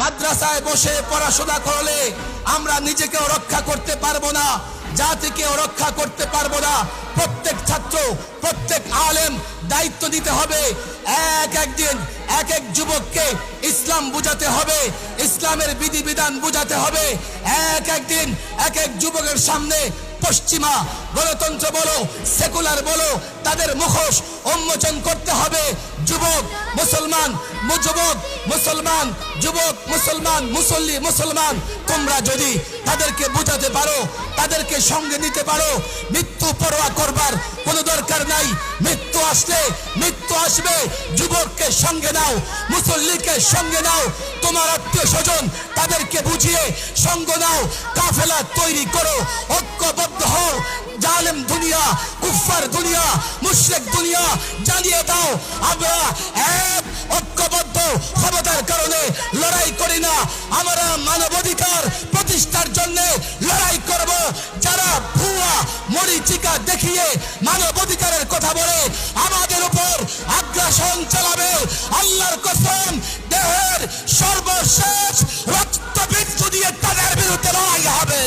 মাদ্রাসায় বসে পড়াশোনা করলে আমরা নিজেকেও রক্ষা করতে পারবো না, জাতিকেও রক্ষা করতে পারবো না। প্রত্যেক ছাত্র, প্রত্যেক আলেম দায়িত্ব দিতে হবে। একদিন এক এক যুবককে ইসলাম বুঝাতে হবে, ইসলামের বিধিবিধান বুঝাতে হবে। একদিন এক এক যুবকের সামনে পশ্চিমা গণতন্ত্র বলো, সেকুলার বলো, তাদের মুখোশ উন্মোচন করতে হবে। যুবক মুসলমান, যুবক মুসলমান, যুবক মুসলমান, মুসল্লি মুসলমান, তোমরা যদি তাদেরকে বুঝাতে পারো, তাদেরকে সঙ্গে নিতে পারো, মৃত্যু পরোয়া করবার কোনো দরকার নাই। মৃত্যু আসলে মৃত্যু আসবে, যুবককে সঙ্গে নাও, মুসল্লিকে সঙ্গে নাও, তোমার আত্মীয় স্বজন তাদেরকে বুঝিয়ে সঙ্গ নাও, কাফেলা তৈরি করো, ঐক্যবদ্ধ হও। জালেম দুনিয়া, কুফার দুনিয়া, মুশরিক দুনিয়া জানিয়ে দাও আমরা এক ঐক্যবদ্ধ ক্ষমতার কারণে লড়াই করি না, আমরা মানবাধিকার প্রতিষ্ঠার জন্য লড়াই করব। যারা ভুয়া মরিচিকা দেখিয়ে মানবাধিকারের কথা বলে আমাদের উপর আগ্রাসন চালাবে, আল্লাহর কসম দেহের সর্বশেষ রক্তবিন্দু দিয়ে তাদের বিরুদ্ধে লড়াই হবে।